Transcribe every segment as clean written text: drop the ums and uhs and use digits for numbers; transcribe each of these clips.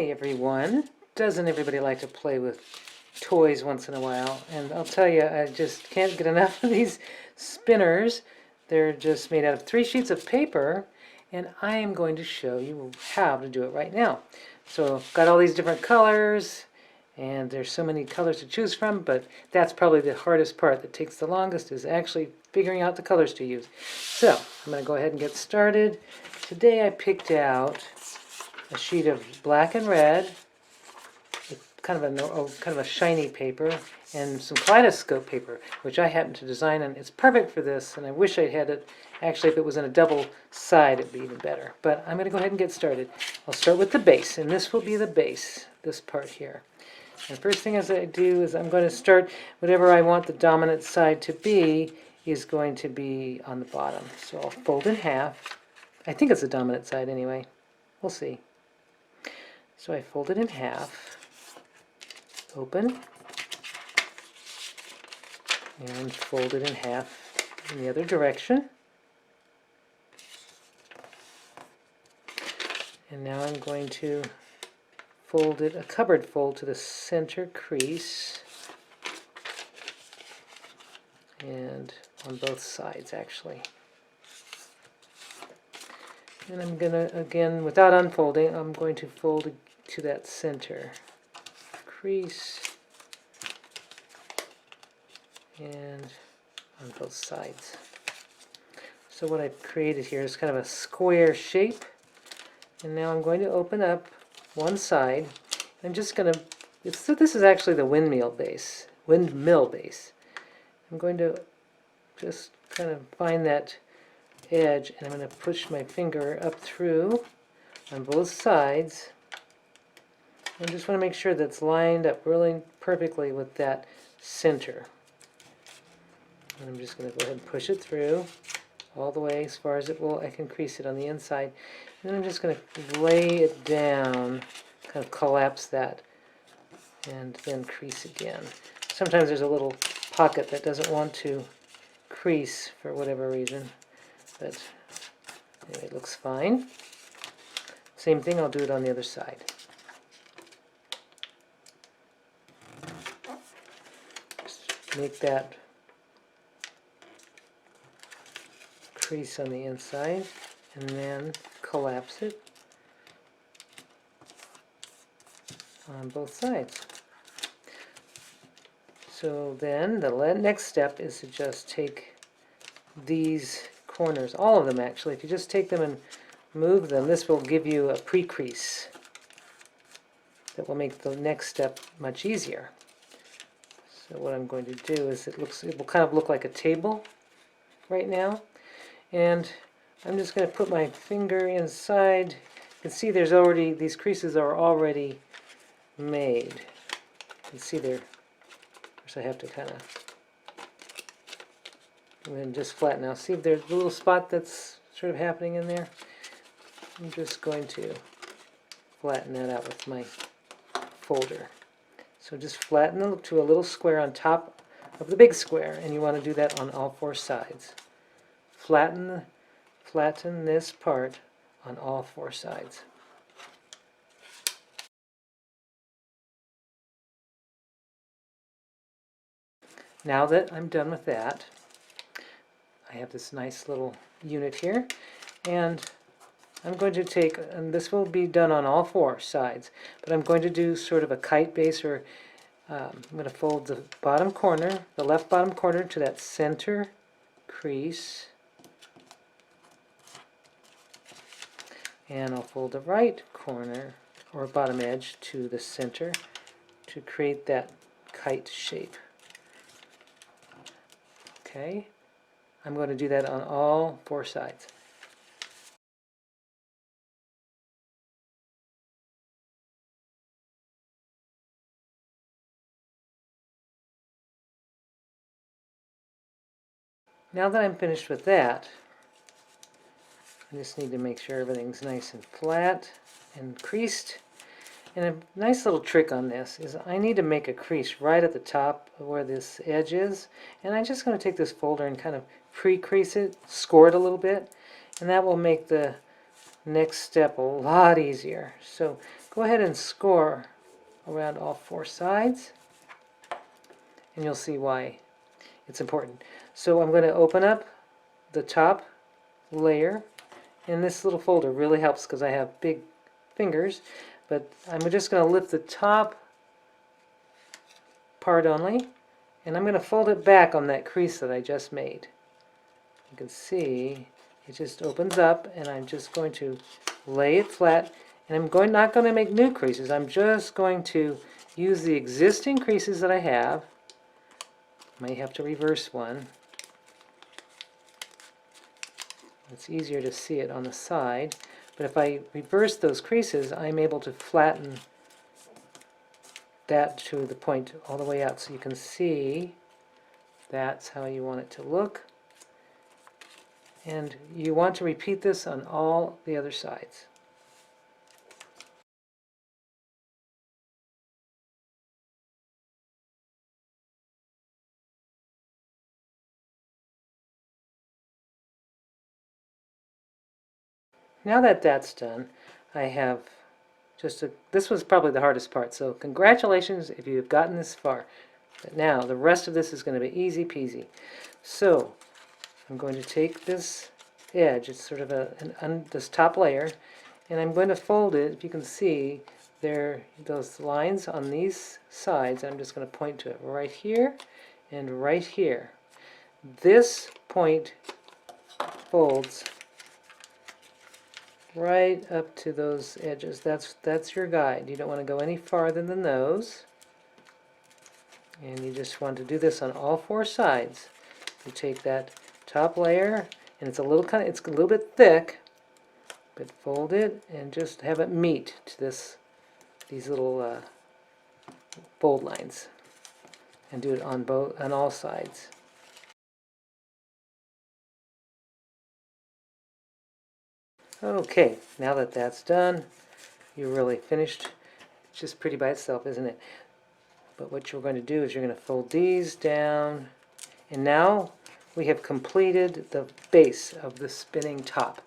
Hey everyone, doesn't everybody like to play with toys once in a while? And I'll tell you, I just can't get enough of these spinners. They're just made out of 3 sheets of paper, and I am going to show you how to do it right now. So I've got all these different colors, and there's so many colors to choose from, but that's probably the hardest part that takes the longest, is actually figuring out the colors to use. So I'm going to go ahead and get started. Today I picked out a sheet of black and red, kind of a shiny paper, and some Kaleidoscope paper, which I happen to design, and it's perfect for this. And I wish I had it. Actually, if it was in a double side, it'd be even better. But I'm going to go ahead and get started. I'll start with the base, and this will be the base. This part here. And the first thing as I do is I'm going to start whatever I want the dominant side to be is going to be on the bottom. So I'll fold in half. I think it's the dominant side anyway. We'll see. So I fold it in half, open, and fold it in half in the other direction. And now I'm going to fold it, a cupboard fold, to the center crease, and on both sides actually. And I'm going to, again, without unfolding, I'm going to fold to that center crease and on both sides. So what I've created here is kind of a square shape, and now I'm going to open up one side. I'm just going to, this is actually the windmill base. I'm going to just kind of find that edge, and I'm going to push my finger up through on both sides. I just want to make sure that's lined up really perfectly with that center. And I'm just going to go ahead and push it through all the way as far as it will. I can crease it on the inside. And then I'm just going to lay it down, kind of collapse that, and then crease again. Sometimes there's a little pocket that doesn't want to crease for whatever reason. But anyway, it looks fine. Same thing, I'll do it on the other side. Just make that crease on the inside and then collapse it on both sides. So then the next step is to just take these corners, all of them actually. If you just take them and move them, this will give you a pre-crease that will make the next step much easier. So what I'm going to do is it will kind of look like a table right now, and I'm just going to put my finger inside. You can see there's already, these creases are already made. You can see there. Of course I have to kind of, and then just flatten. Now see if there's a little spot that's sort of happening in there. I'm just going to flatten that out with my folder. So just flatten it to a little square on top of the big square, and you want to do that on all 4 sides. Flatten this part on all 4 sides. Now that I'm done with that, I have this nice little unit here, and I'm going to take, and this will be done on all 4 sides, but I'm going to do sort of a kite base, or I'm going to fold the bottom corner, the left bottom corner, to that center crease, and I'll fold the right corner or bottom edge to the center to create that kite shape. Okay, I'm going to do that on all 4 sides. Now that I'm finished with that, I just need to make sure everything's nice and flat and creased. And a nice little trick on this is I need to make a crease right at the top where this edge is. And I'm just going to take this folder and kind of pre-crease it, score it a little bit, and that will make the next step a lot easier. So go ahead and score around all 4 sides, and you'll see why it's important. So I'm going to open up the top layer, and this little folder really helps because I have big fingers, but I'm just going to lift the top part only, and I'm going to fold it back on that crease that I just made. You can see it just opens up, and I'm just going to lay it flat, and I'm not going to make new creases. I'm just going to use the existing creases that I have. May have to reverse one. It's easier to see it on the side, but if I reverse those creases, I'm able to flatten that to the point all the way out, so you can see that's how you want it to look. And you want to repeat this on all the other sides. Now that that's done, I have this was probably the hardest part, so congratulations if you've gotten this far. But now the rest of this is going to be easy peasy. So I'm going to take this edge, it's sort of this top layer, and I'm going to fold it. If you can see there, those lines on these sides, I'm just going to point to it right here and right here. This point folds right up to those edges. That's your guide. You don't want to go any farther than those. And you just want to do this on all 4 sides. You take that top layer, and it's a little bit thick, but fold it and just have it meet to these little fold lines, and do it on all sides. Okay, now that that's done, you're really finished. It's just pretty by itself, isn't it? But what you're going to do is you're going to fold these down, and now we have completed the base of the spinning top.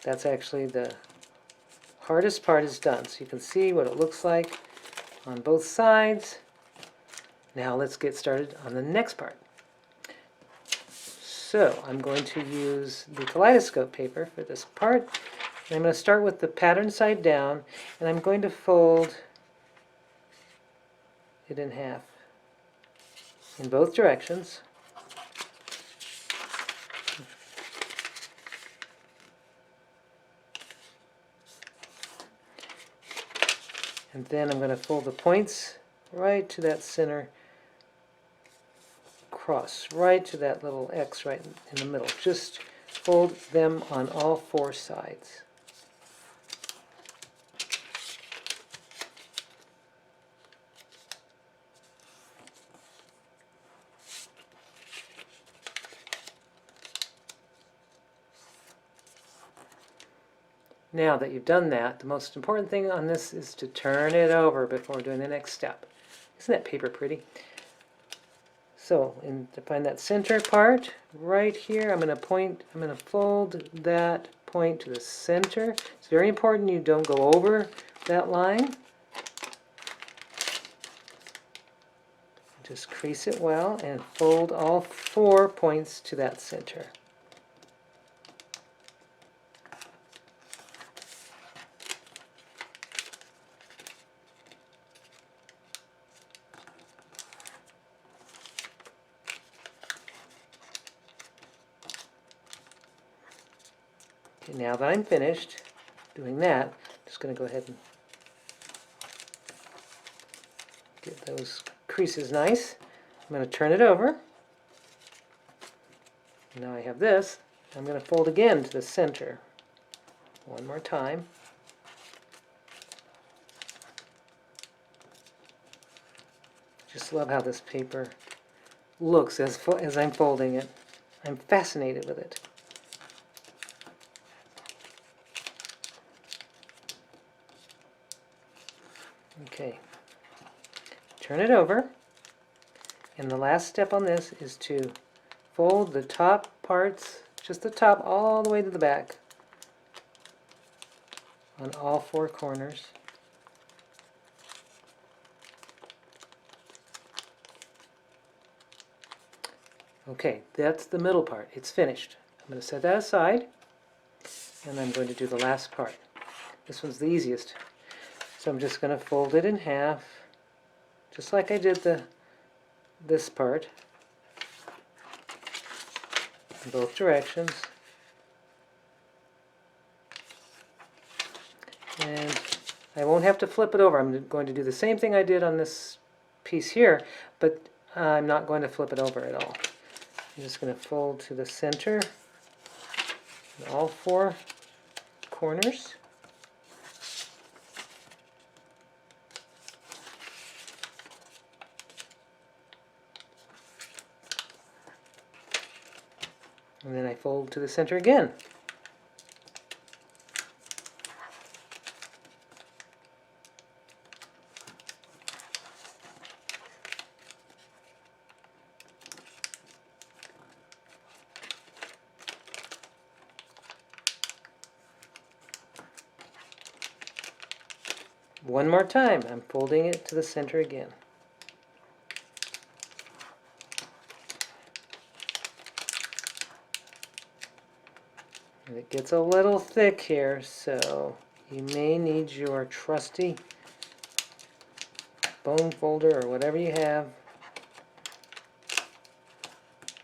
That's actually the hardest part is done, so you can see what it looks like on both sides. Now let's get started on the next part. So I'm going to use the Kaleidoscope paper for this part. And I'm going to start with the pattern side down, and I'm going to fold it in half in both directions. And then I'm going to fold the points right to that center cross, right to that little X right in the middle. Just fold them on all 4 sides. Now that you've done that, the most important thing on this is to turn it over before doing the next step. Isn't that paper pretty? So, to find that center part, right here, I'm going to fold that point to the center. It's very important you don't go over that line. Just crease it well and fold all 4 points to that center. Okay, now that I'm finished doing that, I'm just going to go ahead and get those creases nice. I'm going to turn it over. Now I have this. I'm going to fold again to the center. One more time. Just love how this paper looks as I'm folding it. I'm fascinated with it. Okay, turn it over, and the last step on this is to fold the top parts, just the top, all the way to the back on all 4 corners. Okay, that's the middle part. It's finished. I'm going to set that aside, and I'm going to do the last part. This one's the easiest. So I'm just going to fold it in half, just like I did this part, in both directions. And I won't have to flip it over. I'm going to do the same thing I did on this piece here, but I'm not going to flip it over at all. I'm just going to fold to the center, all four corners. And then I fold to the center again. One more time, I'm folding it to the center again. And it gets a little thick here, so you may need your trusty bone folder or whatever you have.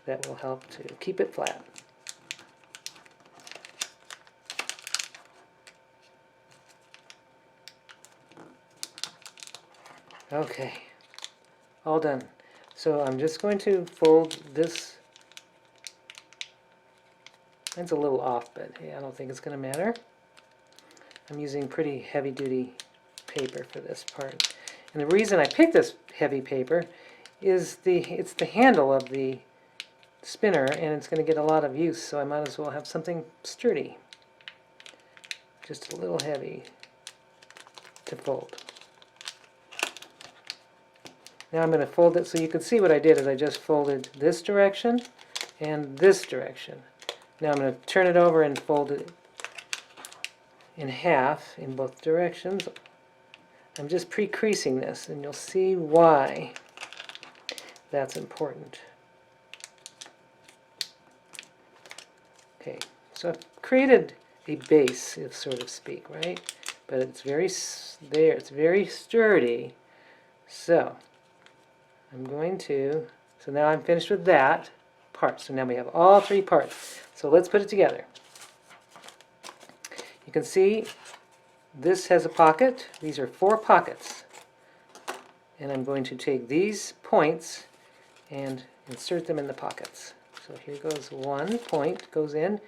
That will help to keep it flat. Okay, all done. So I'm just going to fold this. It's a little off, but hey, I don't think it's going to matter. I'm using pretty heavy-duty paper for this part. And the reason I picked this heavy paper is it's the handle of the spinner, and it's going to get a lot of use, so I might as well have something sturdy. Just a little heavy to fold. Now I'm going to fold it so you can see what I did is I just folded this direction and this direction. Now I'm going to turn it over and fold it in half in both directions. I'm just pre-creasing this, and you'll see why that's important. Okay, so I've created a base, so to speak, right? But it's very sturdy. So I'm going to, so now I'm finished with that part. So now we have all three parts. So let's put it together. You can see this has a pocket. These are 4 pockets. And I'm going to take these points and insert them in the pockets. So here goes one point, goes in.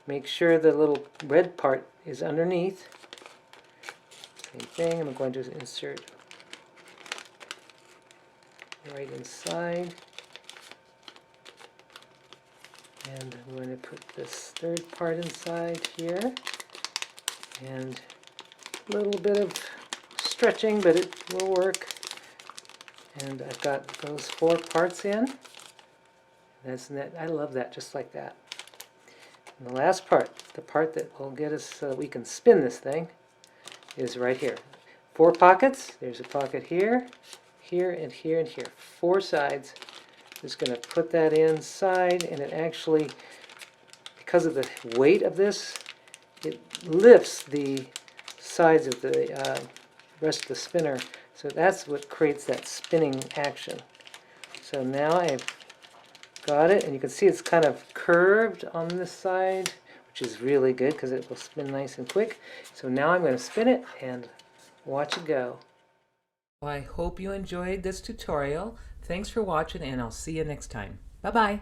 Make sure the little red part is underneath. Same thing, I'm going to insert right inside. And I'm going to put this third part inside here. And a little bit of stretching, but it will work. And I've got those 4 parts in. I love that, just like that. And the last part, the part that will get us so that we can spin this thing, is right here. 4 pockets. There's a pocket here, here, and here, and here. 4 sides. Just going to put that inside, and it actually, because of the weight of this, it lifts the sides of the rest of the spinner. So that's what creates that spinning action. So now I've got it, and you can see it's kind of curved on this side, which is really good because it will spin nice and quick. So now I'm going to spin it and watch it go. Well, I hope you enjoyed this tutorial. Thanks for watching, and I'll see you next time. Bye-bye.